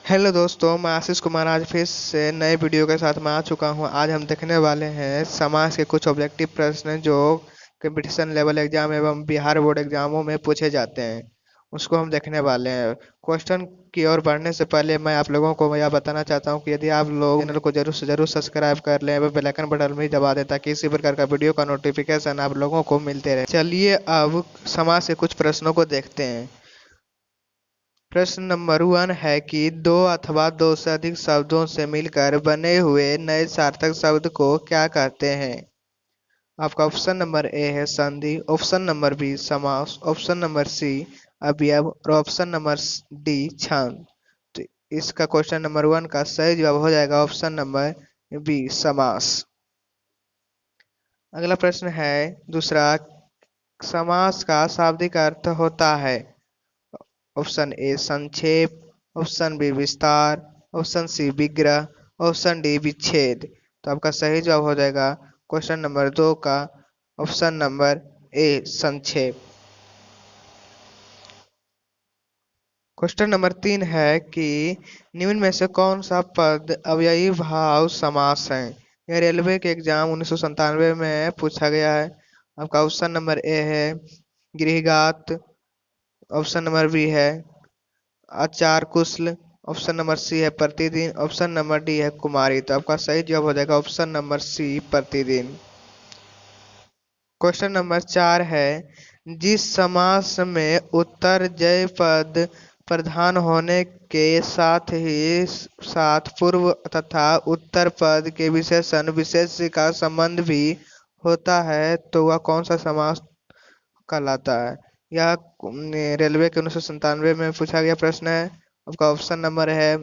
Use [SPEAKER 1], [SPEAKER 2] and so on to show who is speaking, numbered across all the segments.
[SPEAKER 1] Hello दोस्तों, मैं आशीष कुमार आज फिर से नए वीडियो के साथ मैं आ चुका हूं। आज हम देखने वाले हैं समाज के कुछ ऑब्जेक्टिव प्रश्न जो कंपटीशन लेवल एग्जाम एवं बिहार बोर्ड एग्जामों में पूछे जाते हैं, उसको हम देखने वाले हैं। क्वेश्चन की ओर बढ़ने से पहले मैं आप लोगों को यह बताना चाहता हूं कि यदि आप लोग चैनल को जरूर से जरूर सब्सक्राइब कर लें एवं बेल आइकन बटन भी दबा दें ताकि इसी प्रकार का वीडियो का नोटिफिकेशन आप लोगों को मिलते रहे। चलिए अब समाज से कुछ प्रश्नों को देखते हैं। प्रश्न नंबर 1 है कि दो अथवा दो से अधिक शब्दों से मिलकर बने हुए नए सार्थक शब्द को क्या कहते हैं? आपका ऑप्शन नंबर ए है संधि, ऑप्शन नंबर बी समास, ऑप्शन नंबर सी अवयव और ऑप्शन नंबर डी छंद। तो इसका क्वेश्चन नंबर 1 का सही जवाब हो जाएगा ऑप्शन नंबर बी समास। अगला प्रश्न है दूसरा, समास का शाब्दिक अर्थ होता है। ऑप्शन ए संक्षेप, ऑप्शन बी विस्तार, ऑप्शन सी विग्रह, ऑप्शन डी विच्छेद। तो आपका सही जवाब हो जाएगा क्वेश्चन नंबर 2 का ऑप्शन नंबर ए संक्षेप। क्वेश्चन नंबर 3 है कि निम्न में से कौन सा पद अव्ययी भाव समास है? यह रेलवे के एग्जाम 1997 में पूछा गया है। आपका ऑप्शन नंबर ए है गृहघात, ऑप्शन नंबर बी है आचार कुशल, ऑप्शन नंबर सी है प्रतिदिन, ऑप्शन नंबर डी है कुमारी। तो आपका सही जवाब हो जाएगा ऑप्शन नंबर सी प्रतिदिन। क्वेश्चन नंबर 4 है जिस समास में उत्तरजय पद प्रधान होने के साथ ही साथ पूर्व तथा उत्तर पद के विशेषण विशेष का संबंध भी होता है तो वह कौन सा समास कहलाता है? यह रेलवे के 1997 में पूछा गया प्रश्न है। आपका ऑप्शन नंबर है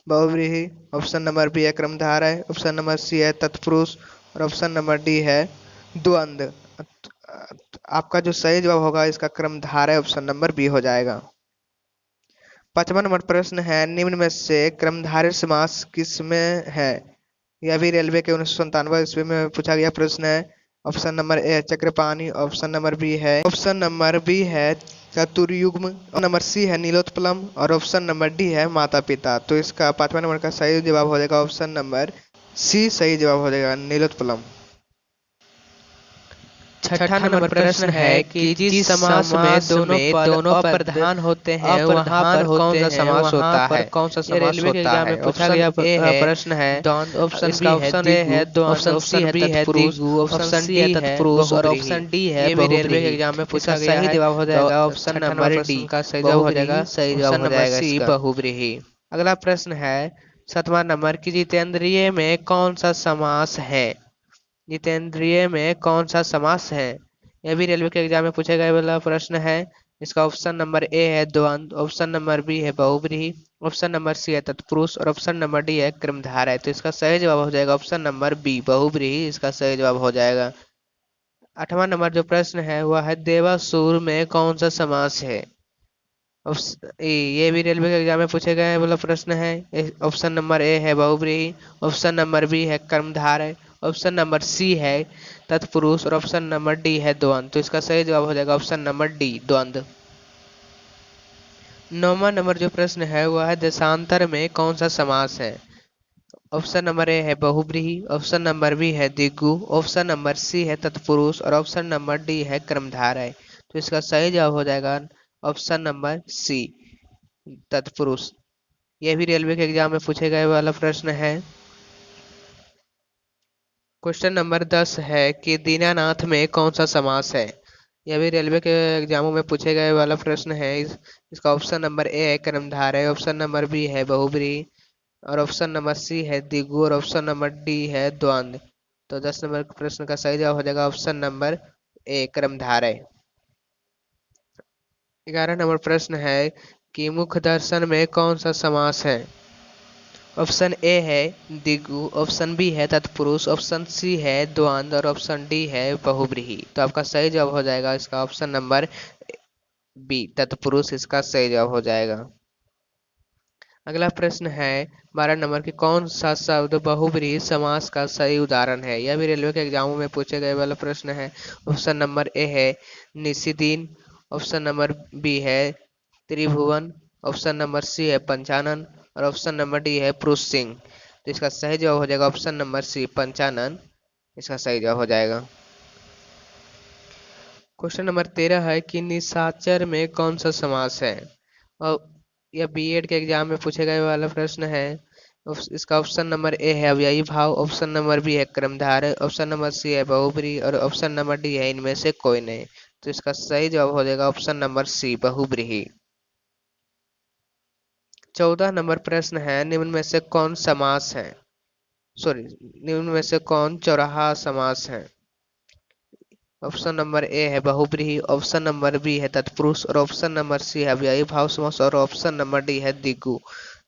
[SPEAKER 1] बहुव्रीहि, ऑप्शन नंबर बी है क्रमधारय, ऑप्शन नंबर सी है तत्पुरुष और ऑप्शन नंबर डी है द्वंद्व। आपका जो सही जवाब होगा इसका क्रमधारय ऑप्शन नंबर बी हो जाएगा। 5वां नंबर प्रश्न है निम्न में से क्रमधारय समास किसमें है? यह भी रेलवे के 1997 ईस्वी में पूछा गया प्रश्न है। ऑप्शन नंबर ए है चक्रपाणी, ऑप्शन नंबर बी है चतुर्युग्म, नंबर सी है नीलोत्पलम और ऑप्शन नंबर डी है माता पिता। तो इसका 5वां नंबर का सही जवाब हो जाएगा ऑप्शन नंबर सी सही जवाब हो जाएगा नीलोत्पलम।
[SPEAKER 2] छठा नंबर प्रश्न है कि जिस समास में दोनों पद प्रधान होते हैं वहां पर कौन सा समास होता है? ये रेलवे के एग्जाम में पूछा गया प्रश्न है। इसका ऑप्शन ए है द्वंद्व, ऑप्शन बी है द्विगु, ऑप्शन सी है तत्पुरुष और ऑप्शन डी है बहुव्रीहि। रेलवे के एग्जाम में पूछा गया है। जवाब हो जाएगा ऑप्शन नंबर डी का सही जवाब हो जाएगा सही जवाब हो जाएगा सी बहुव्रीहि। अगला प्रश्न है 7वां नंबर की जितेंद्रिय में कौन सा समास है? जितेंद्रिय में कौन सा समास है? यह भी रेलवे के एग्जाम में पूछे गए वाला प्रश्न है। इसका ऑप्शन नंबर ए है द्वंद्व, ऑप्शन नंबर बी है बहुव्रीहि, ऑप्शन नंबर सी है तत्पुरुष और ऑप्शन नंबर डी है क्रमधारय। तो इसका सही जवाब हो जाएगा ऑप्शन नंबर बी बहुव्रीहि, इसका सही जवाब हो जाएगा। 8वां नंबर जो प्रश्न है वह है देवासुर में कौन सा समास है? ये भी रेलवे के एग्जाम में पूछे गए वाला प्रश्न है। ऑप्शन नंबर ए है बहुव्रीहि, ऑप्शन नंबर बी है कर्मधारय, ऑप्शन नंबर सी है तत्पुरुष और ऑप्शन नंबर डी है द्वंद्व। तो इसका सही जवाब हो जाएगा ऑप्शन नंबर डी द्वंद्व। 9वां नंबर जो प्रश्न है वह है देशांतर में कौन सा समास है? ऑप्शन नंबर ए है बहुव्रीहि, ऑप्शन नंबर बी है द्विगु, ऑप्शन नंबर सी है तत्पुरुष और ऑप्शन नंबर डी है कर्मधारय। तो इसका सही जवाब हो जाएगा ऑप्शन नंबर सी तत्पुरुष। यह भी रेलवे के एग्जाम में पूछे गए वाला प्रश्न है। क्वेश्चन नंबर 10 है कि दीनानाथ में कौन सा समास है? यह भी रेलवे के एग्जामों में पूछे गए वाला प्रश्न है। इसका ऑप्शन नंबर ए है कर्मधारय, ऑप्शन नंबर बी है बहुव्रीहि और ऑप्शन नंबर सी है द्विगु और ऑप्शन नंबर डी है द्वंद्व। तो 10 नंबर प्रश्न का सही जवाब हो जाएगा ऑप्शन नंबर ए कर्मधारय। 11 नंबर प्रश्न है कि मुख दर्शन में कौन सा समास है? ऑप्शन ए है द्विगु, ऑप्शन बी है तत्पुरुष, ऑप्शन सी है द्वंद्व और ऑप्शन डी है बहुव्रीहि। तो आपका सही जवाब हो जाएगा इसका ऑप्शन नंबर बी तत्पुरुष, इसका सही जवाब हो जाएगा। अगला प्रश्न है 12 नंबर की कौन सा शब्द बहुव्रीहि समास का सही उदाहरण है? यह भी रेलवे के एग्जामों में पूछे गए वाला प्रश्न है। ऑप्शन नंबर ए है निशिदिन, ऑप्शन नंबर बी है त्रिभुवन, ऑप्शन नंबर सी है पंचानन, और ऑप्शन नंबर डी है पुरुष सिंह। तो इसका सही जवाब हो जाएगा ऑप्शन नंबर सी, पंचानन इसका सही जवाब हो जाएगा। क्वेश्चन नंबर 13 है कि निशाचर में कौन सा समास है, और यह बीएड के एग्जाम में पूछे गए वाला प्रश्न है। इसका ऑप्शन नंबर ए है अव्ययी भाव, ऑप्शन नंबर बी है क्रमधारय, ऑप्शन नंबर सी है बहुब्रीहि और ऑप्शन नंबर डी है इनमें से कोई नहीं। तो इसका सही जवाब हो जाएगा ऑप्शन नंबर सी, बहुब्रीहि। 14 नंबर प्रश्न है निम्न में से कौन समास है, सॉरी निम्न में से कौन चौराहा समास है। ऑप्शन नंबर ए है बहुब्रीहि, ऑप्शन नंबर बी है तत्पुरुष और ऑप्शन नंबर सी है अव्ययी भाव समास और ऑप्शन नंबर डी है द्विगु।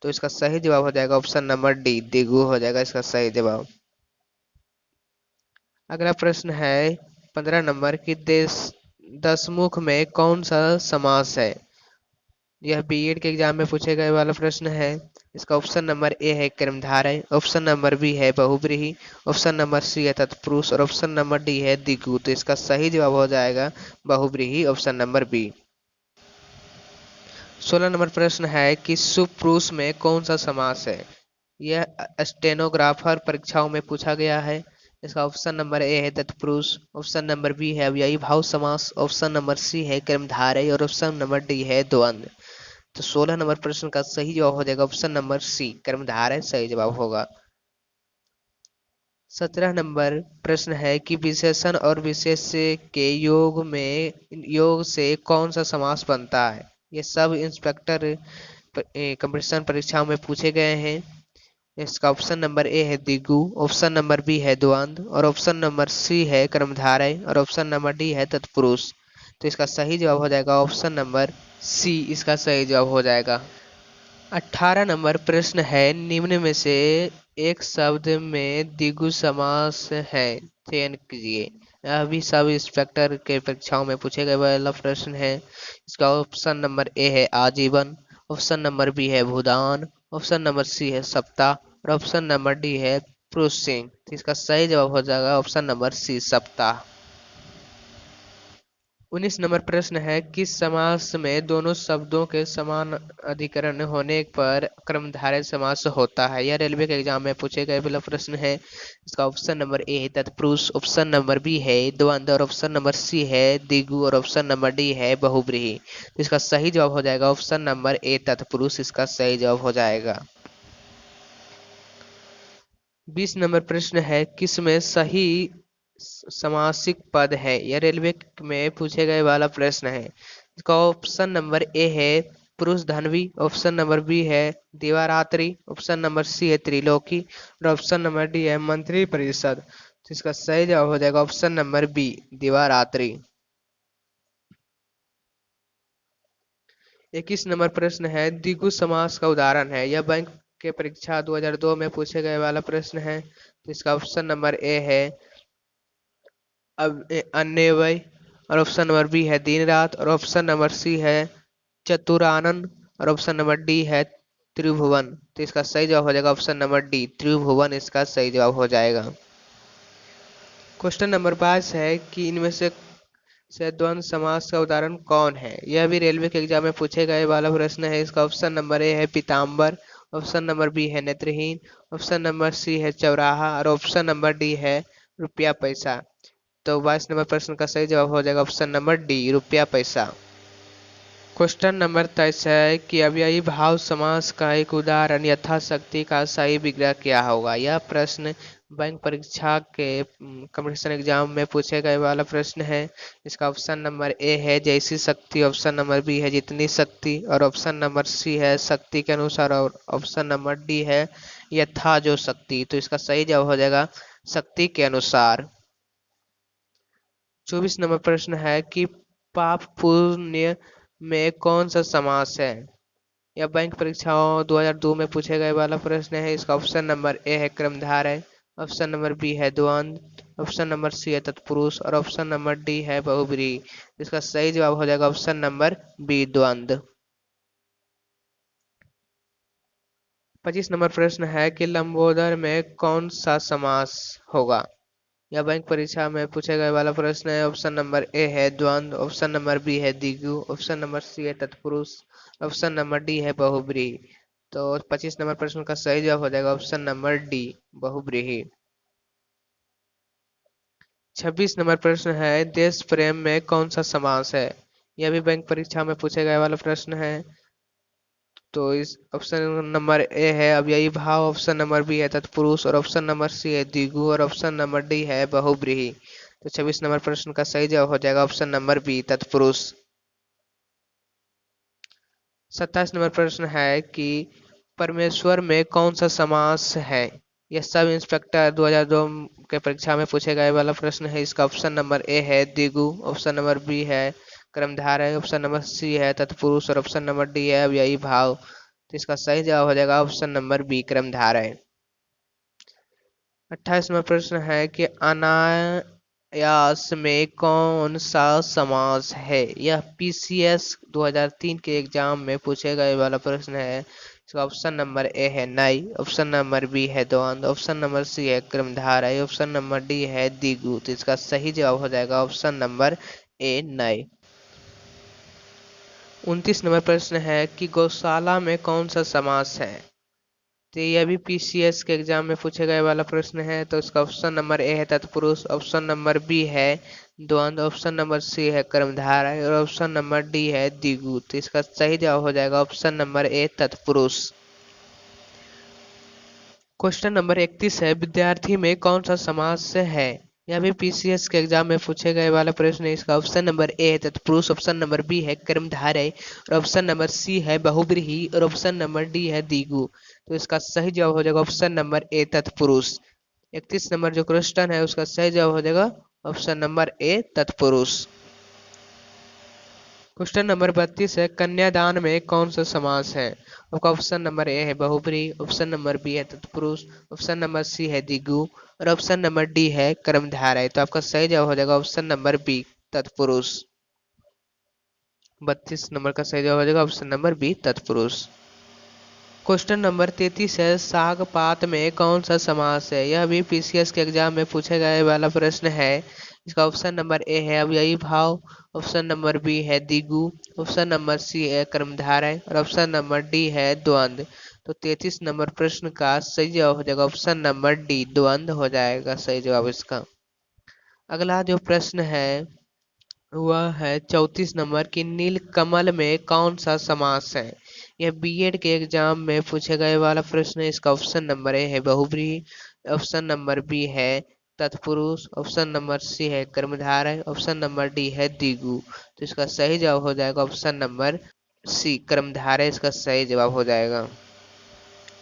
[SPEAKER 2] तो इसका सही जवाब हो जाएगा ऑप्शन नंबर डी, द्विगु हो जाएगा इसका सही जवाब। अगला प्रश्न है 15 नंबर की दसमुख में कौन सा समास है। यह बीएड के एग्जाम में पूछे गए वाला प्रश्न है। इसका ऑप्शन नंबर ए है कर्मधारय, ऑप्शन नंबर बी है बहुब्रीहि, ऑप्शन नंबर सी है तत्पुरुष और ऑप्शन नंबर डी है द्विगु। तो इसका सही जवाब हो जाएगा बहुब्रीहि, ऑप्शन नंबर बी। 16 नंबर प्रश्न है कि सुपुरुष में कौन सा समास है। यह स्टेनोग्राफर परीक्षाओं में पूछा गया है। इसका ऑप्शन नंबर ए है तत्पुरुष, ऑप्शन नंबर बी है अव्ययी भाव समास, ऑप्शन नंबर सी है कर्मधारय और ऑप्शन नंबर डी है द्वंद्व। तो 16 नंबर प्रश्न का सही जवाब हो जाएगा ऑप्शन नंबर सी, कर्मधारय सही जवाब होगा। 17 नंबर प्रश्न है कि विशेषण और विशेष्य के योग से कौन सा समास बनता है। ये सब इंस्पेक्टर कंपटीशन परीक्षाओं में पूछे गए हैं। इसका ऑप्शन नंबर ए है द्विगु, ऑप्शन नंबर बी है द्वंद्व और ऑप्शन नंबर सी है कर्मधारय और ऑप्शन नंबर डी है तत्पुरुष। तो इसका सही जवाब हो जाएगा ऑप्शन नंबर सी, इसका सही जवाब हो जाएगा। 18 नंबर प्रश्न है निम्न में से एक शब्द में द्विगु समास है, चयन कीजिए। यह भी सब इंस्पेक्टर के परीक्षाओं में पूछे गए वाला प्रश्न है। इसका ऑप्शन नंबर ए है आजीवन, ऑप्शन नंबर बी है भूदान, ऑप्शन नंबर सी है सप्ताह और ऑप्शन नंबर डी है पुरुष सिंह। तो इसका सही जवाब हो जाएगा ऑप्शन नंबर सी, सप्ताह। 19 नंबर प्रश्न है किस समास में दोनों शब्दों के समान अधिकरण होने पर कर्मधारय समास होता है। यह रेलवे के एग्जाम में पूछे गए वाला प्रश्न है। इसका ऑप्शन नंबर ए है तत्पुरुष, ऑप्शन नंबर बी है द्वंद्व और ऑप्शन नंबर सी है द्विगु और ऑप्शन नंबर डी है बहुब्रीहि। तो इसका सही जवाब हो जाएगा ऑप्शन नंबर ए तत्पुरुष, इसका सही जवाब हो जाएगा। 20 नंबर प्रश्न है किसमें सही समासिक पद है। यह रेलवे में पूछे गए वाला प्रश्न है। इसका ऑप्शन नंबर ए है पुरुष धनवी, ऑप्शन नंबर बी है दिवारात्रि, ऑप्शन नंबर सी है त्रिलोकी और ऑप्शन नंबर डी है मंत्री परिषद। तो इसका सही जवाब हो जाएगा ऑप्शन नंबर बी, दिवारात्रि। 21 नंबर प्रश्न है द्विगु समास का उदाहरण है। यह बैंक के परीक्षा 2002 में पूछे गए वाला प्रश्न है। तो इसका ऑप्शन नंबर ए है अब अन्यव्यय और ऑप्शन नंबर बी है दिन रात और ऑप्शन नंबर सी है चतुरानन और ऑप्शन नंबर डी है त्रिभुवन। तो इसका सही जवाब हो जाएगा ऑप्शन नंबर डी, त्रिभुवन इसका सही जवाब हो जाएगा। क्वेश्चन नंबर 22 है कि इनमें से द्वंद्व समास का उदाहरण कौन है। यह भी रेलवे के एग्जाम में पूछे गए वाला प्रश्न है। इसका ऑप्शन नंबर ए है पीताम्बर, ऑप्शन नंबर बी है नेत्रहीन, ऑप्शन नंबर सी है चौराहा और ऑप्शन नंबर डी है रुपया पैसा। तो 22 नंबर प्रश्न का सही जवाब हो जाएगा ऑप्शन नंबर डी, रुपया पैसा। क्वेश्चन नंबर 23 है कि अव्ययी भाव समास का एक उदाहरण यथाशक्ति का सही विग्रह क्या होगा। यह प्रश्न बैंक परीक्षा के कंपटीशन एग्जाम में पूछे गए वाला प्रश्न है। इसका ऑप्शन नंबर ए है जैसी शक्ति, ऑप्शन नंबर बी है जितनी शक्ति और ऑप्शन नंबर सी है शक्ति के अनुसार और ऑप्शन नंबर डी है यथा जो शक्ति। तो इसका सही जवाब हो जाएगा शक्ति के अनुसार। 24 नंबर प्रश्न है कि पाप पुण्य में कौन सा समास है। यह बैंक परीक्षाओं 2002 में पूछे गए वाला प्रश्न है। इसका ऑप्शन नंबर ए है क्रमधारय, ऑप्शन नंबर बी है द्वंद्व, ऑप्शन नंबर सी है तत्पुरुष और ऑप्शन नंबर डी है बहुब्रीहि। इसका सही जवाब हो जाएगा ऑप्शन नंबर बी, द्वंद्व। 25 नंबर प्रश्न है कि लंबोदर में कौन सा समास होगा। यह बैंक परीक्षा में पूछे गए वाला प्रश्न है। ऑप्शन नंबर ए है द्वंद्व, ऑप्शन नंबर बी है द्विगु, ऑप्शन नंबर सी है तत्पुरुष, ऑप्शन नंबर डी है बहुब्रीहि। तो 25 नंबर प्रश्न का सही जवाब हो जाएगा ऑप्शन नंबर डी, बहुव्रीहि। 26 नंबर प्रश्न है, देश प्रेम में कौन सा समास है? यह भी बैंक परीक्षा में पूछे गए वाला प्रश्न है। तो इस ऑप्शन नंबर ए है अव्ययी भाव, ऑप्शन नंबर बी है तत्पुरुष, और ऑप्शन नंबर सी है द्विगु, और ऑप्शन नंबर डी है बहुव्रीहि। तो 26 नंबर प्रश्न का सही जवाब हो जाएगा ऑप्शन नंबर बी, तत्पुरुष। 27 नंबर प्रश्न है कि परमेश्वर में कौन सा समास है? यह सब इंस्पेक्टर 2002 के परीक्षा में पूछे गए वाला प्रश्न है। इसका ऑप्शन नंबर ए है द्विगु, ऑप्शन नंबर बी है कर्मधारय, ऑप्शन नंबर सी है तत्पुरुष, और ऑप्शन नंबर डी है अव्ययी भाव। तो इसका सही जवाब हो जाएगा ऑप्शन नंबर बी, कर्मधारय। 28 नंबर प्रश्न है कि अनायास में कौन सा समास है? यह पीसीएस 2003 के एग्जाम में पूछे गए वाला प्रश्न है। इसका ऑप्शन नंबर ए है नई, ऑप्शन नंबर बी है द्वंद्व, ऑप्शन नंबर सी है कर्मधारय, ऑप्शन नंबर डी है द्विगु। तो इसका सही जवाब हो जाएगा ऑप्शन नंबर ए, नई। 29 नंबर प्रश्न है कि गौशाला में कौन सा समास है? तो यह भी पीसीएस के एग्जाम में पूछे गए वाला प्रश्न है। तो इसका ऑप्शन नंबर ए है तत्पुरुष, ऑप्शन नंबर बी है द्वंद्व, ऑप्शन नंबर सी है कर्मधारय, और ऑप्शन नंबर डी है द्विगु। तो इसका सही जवाब हो जाएगा ऑप्शन नंबर ए, तत्पुरुष। क्वेश्चन नंबर 31 है, विद्यार्थी में कौन सा समास है? यह भी पीसीएस के एग्जाम में पूछे गए वाला प्रश्न है। इसका ऑप्शन नंबर ए है तत्पुरुष, ऑप्शन नंबर बी है कर्मधारय, और ऑप्शन नंबर सी है बहुव्रीहि, और ऑप्शन नंबर डी है द्विगु। तो इसका सही जवाब हो जाएगा ऑप्शन नंबर ए, तत्पुरुष। 31 नंबर जो क्वेश्चन है उसका सही जवाब हो जाएगा ऑप्शन नंबर ए, तत्पुरुष। क्वेश्चन नंबर 32 है, कन्यादान में कौन सा समास है? आपका ऑप्शन नंबर ए है बहुव्रीहि, ऑप्शन नंबर बी है तत्पुरुष, ऑप्शन नंबर सी है द्विगु, और ऑप्शन नंबर डी है कर्मधारय। तो आपका सही जवाब हो जाएगा ऑप्शन नंबर बी, तत्पुरुष। 32 नंबर का सही जवाब हो जाएगा ऑप्शन नंबर बी, तत्पुरुष। क्वेश्चन नंबर 33 है, साग पात में कौन सा समास है? यह भी पीसीएस के एग्जाम में पूछे गए वाला प्रश्न है। इसका ऑप्शन नंबर ए है अव्ययी भाव, ऑप्शन नंबर बी है द्विगु, ऑप्शन नंबर सी है कर्मधारय, और ऑप्शन नंबर डी है द्वंद्व। तो 33 नंबर प्रश्न का सही जवाब हो जाएगा ऑप्शन नंबर डी, द्वंद्व हो जाएगा सही जवाब इसका। अगला जो प्रश्न है वह है 34 नंबर की नीलकमल में कौन सा समास है? यह बीएड के एग्जाम में पूछे गए वाला प्रश्न है। इसका ऑप्शन नंबर ए है बहुव्रीहि, ऑप्शन नंबर बी है तत्पुरुष, ऑप्शन नंबर सी है कर्मधारय, ऑप्शन नंबर डी है द्विगु। तो इसका सही जवाब हो जाएगा ऑप्शन नंबर सी, कर्मधारय इसका सही जवाब हो जाएगा।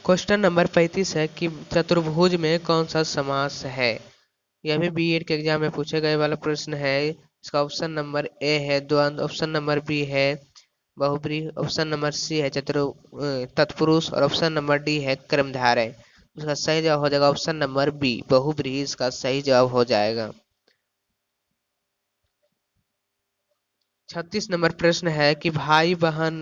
[SPEAKER 2] क्वेश्चन नंबर 35 है कि चतुर्भुज में कौन सा समास है? यह भी बीएड के एग्जाम में पूछे गए वाला प्रश्न है। इसका ऑप्शन नंबर ए है द्वंद्व, ऑप्शन नंबर बी है बहुव्रीहि, ऑप्शन नंबर सी है तत्पुरुष, और ऑप्शन नंबर डी है कर्मधारय। इसका सही जवाब हो जाएगा ऑप्शन नंबर बी, बहुव्रीहि इसका सही जवाब हो जाएगा। 36 नंबर प्रश्न है कि भाई बहन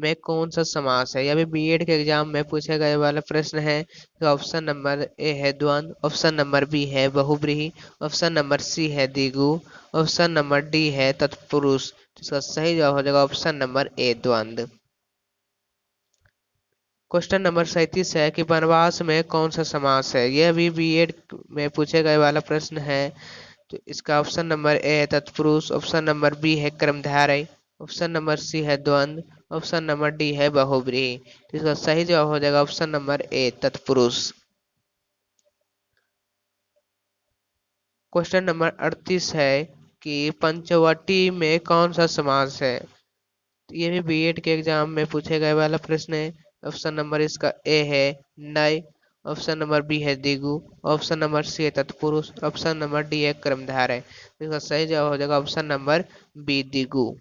[SPEAKER 2] में कौन सा समास है? यह भी बीएड के एग्जाम में पूछे गए वाला प्रश्न है। तो ऑप्शन नंबर ए है द्वंद्व, ऑप्शन नंबर बी है बहुव्रीहि, ऑप्शन नंबर सी है द्विगु, ऑप्शन नंबर डी है तत्पुरुष। इसका सही जवाब हो जाएगा ऑप्शन नंबर ए, द्वंद्व। क्वेश्चन नंबर 37 है कि वनवास में कौन सा समास है? यह भी बीएड में पूछे गए वाला प्रश्न है। तो इसका ऑप्शन नंबर ए है तत्पुरुष, ऑप्शन नंबर बी है कर्मधारय, ऑप्शन नंबर सी है द्वंद्व, ऑप्शन नंबर डी है बहुव्रीहि। तो इसका सही जवाब हो जाएगा ऑप्शन नंबर ए, तत्पुरुष। क्वेश्चन नंबर 38 है कि पंचवटी में कौन सा समास है? ये भी बीएड के एग्जाम में पूछे गए वाला प्रश्न है। ऑप्शन नंबर इसका ए है नई, ऑप्शन नंबर बी है द्विगु, ऑप्शन नंबर सी है तत्पुरुष, ऑप्शन नंबर डी है कर्मधारय। इसका सही जवाब हो जाएगा ऑप्शन नंबर बी, द्विगु।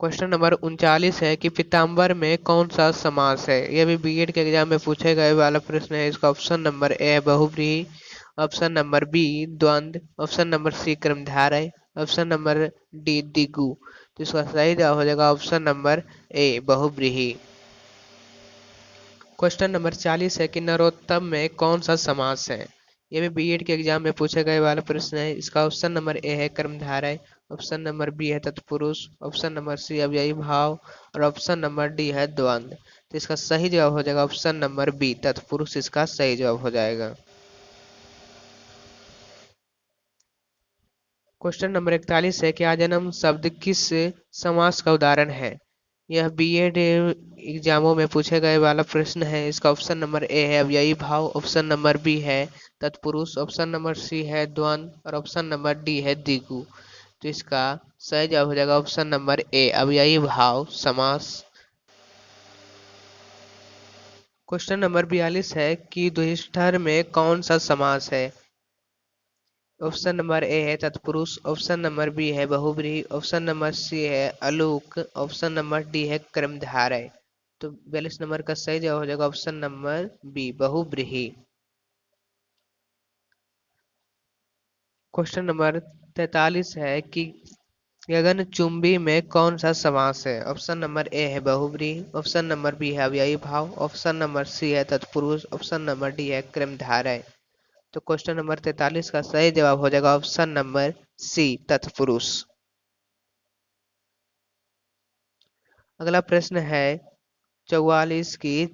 [SPEAKER 2] क्वेश्चन नंबर 39 है कि पीताम्बर में कौन सा समास है? यह भी बीएड के एग्जाम में पूछे गए वाला प्रश्न है। इसका ऑप्शन नंबर ए है बहुव्रीहि, ऑप्शन नंबर बी द्वंद्व, ऑप्शन नंबर सी कर्मधारय, ऑप्शन नंबर डी द्विगु। तो इसका सही जवाब हो जाएगा ऑप्शन नंबर ए, बहुव्रीहि। क्वेश्चन नंबर 40 है कि नरोत्तम में कौन सा समास है? ये भी बीएड के एग्जाम में पूछे गए वाला प्रश्न है। इसका ऑप्शन नंबर ए है कर्मधारय, ऑप्शन नंबर बी है तत्पुरुष, ऑप्शन नंबर सी अव्ययी भाव और ऑप्शन नंबर डी है द्वंद्व। तो इसका सही जवाब हो जाएगा ऑप्शन नंबर बी तत्पुरुष, इसका सही जवाब हो जाएगा। क्वेश्चन नंबर 41 है कि आजन्म शब्द किस समास का उदाहरण है। यह बीएड एग्जामों में पूछे गए वाला प्रश्न है। इसका ऑप्शन नंबर ए है अव्ययी भाव, ऑप्शन नंबर बी है तत्पुरुष, ऑप्शन नंबर सी है द्वंद्व और ऑप्शन नंबर डी है द्विगु। तो इसका सही जवाब हो जाएगा ऑप्शन नंबर ए अव्ययी भाव समास। क्वेश्चन नंबर 42 है कि द्विस्तर में कौन सा समास है। ऑप्शन नंबर ए है तत्पुरुष, ऑप्शन नंबर बी है बहुब्रीहि, ऑप्शन नंबर सी है अलूक, ऑप्शन नंबर डी है कर्मधारय। तो 42 नंबर का सही जवाब हो जाएगा ऑप्शन नंबर बी बहुब्रीहि। क्वेश्चन नंबर 43 है कि गगनचुंबी में कौन सा समास है। ऑप्शन नंबर ए है बहुब्रीहि, ऑप्शन नंबर बी है अव्ययी भाव, ऑप्शन नंबर सी है तत्पुरुष, ऑप्शन नंबर डी है कर्मधारय। तो क्वेश्चन नंबर 43 का सही जवाब हो जाएगा ऑप्शन नंबर सी तत्पुरुष। अगला प्रश्न है 44 की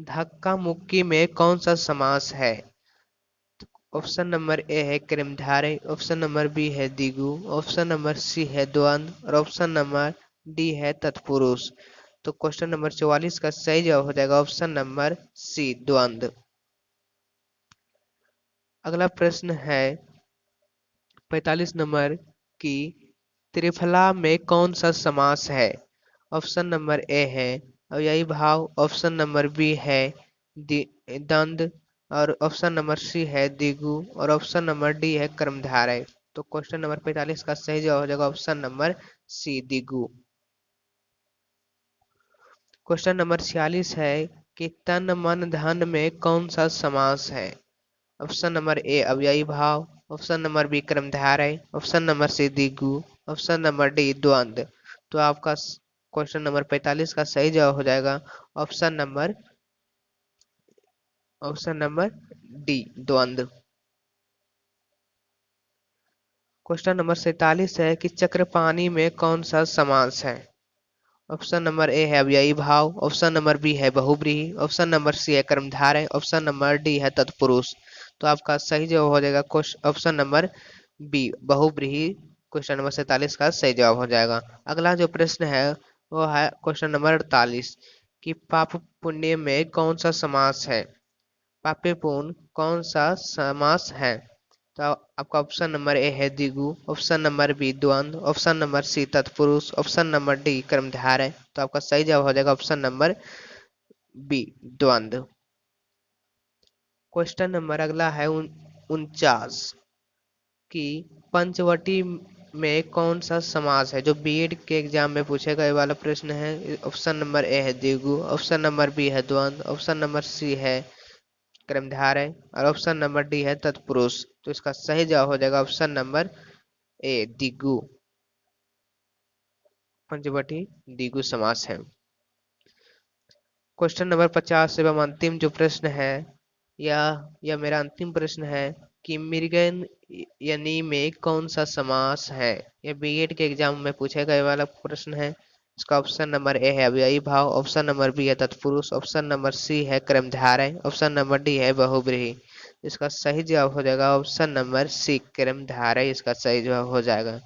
[SPEAKER 2] धक्का मुक्की में कौन सा समास है। ऑप्शन नंबर ए है कर्मधारय, ऑप्शन नंबर बी है द्विगु, ऑप्शन नंबर सी है द्वंद्व और ऑप्शन नंबर डी है तत्पुरुष। तो क्वेश्चन नंबर 44 का सही जवाब हो जाएगा ऑप्शन नंबर सी द्वंद्व। अगला प्रश्न है 45 नंबर की त्रिफला में कौन सा समास है। ऑप्शन नंबर ए है अव्ययी भाव, ऑप्शन नंबर बी है द्वंद्व और ऑप्शन नंबर सी है द्विगु और ऑप्शन नंबर डी है कर्मधारय। तो क्वेश्चन नंबर 45 का सही जवाब हो जाएगा ऑप्शन नंबर सी द्विगु। क्वेश्चन नंबर 46 है कि तन मन धन में कौन सा समास है। ऑप्शन नंबर ए अव्ययी भाव, ऑप्शन नंबर बी कर्मधारय, ऑप्शन नंबर सी द्विगु, ऑप्शन नंबर डी द्वंद्व। तो आपका क्वेश्चन नंबर 45 का सही जवाब हो जाएगा ऑप्शन नंबर डी द्वंद्व। क्वेश्चन नंबर 47 है कि चक्रपाणी में कौन सा समास है। ऑप्शन नंबर ए है अव्ययी भाव, ऑप्शन नंबर बी है बहुब्रीहि, ऑप्शन नंबर सी है कर्मधारय, ऑप्शन नंबर डी है तत्पुरुष। तो आपका सही जवाब हो जाएगा ऑप्शन नंबर बी बहुब्रीहि। क्वेश्चन नंबर 47 का सही जवाब हो जाएगा। अगला जो प्रश्न है वो है क्वेश्चन नंबर 48 कि पाप पुण्य में कौन सा समास है। पापे पुण्य कौन सा समास है। तो आपका ऑप्शन नंबर ए है द्विगु, ऑप्शन नंबर बी द्वंद्व, ऑप्शन नंबर सी तत्पुरुष, ऑप्शन नंबर डी कर्मधारय। तो आपका सही जवाब हो जाएगा ऑप्शन नंबर बी द्वंद्व। क्वेश्चन नंबर अगला है 49 की पंचवटी में कौन सा समास है, जो बीएड के एग्जाम में पूछे गए वाला प्रश्न है। ऑप्शन नंबर ए है द्विगु, ऑप्शन नंबर बी है द्वंद्व, ऑप्शन नंबर सी है कर्मधारय और ऑप्शन नंबर डी है तत्पुरुष। तो इसका सही जवाब हो जाएगा ऑप्शन नंबर ए द्विगु। पंचवटी द्विगु समास है। क्वेश्चन नंबर 50 एवं अंतिम जो प्रश्न है यह मेरा अंतिम प्रश्न है कि मृगन यनी में कौन सा समास है। यह बीएड के एग्जाम में पूछे गए वाला प्रश्न है। इसका ऑप्शन नंबर ए है अव्ययी भाव, ऑप्शन नंबर बी है तत्पुरुष, ऑप्शन नंबर सी है कर्मधारय, ऑप्शन नंबर डी है बहुब्रीहि। इसका सही जवाब हो जाएगा ऑप्शन नंबर सी कर्मधारय, इसका सही जवाब हो जाएगा।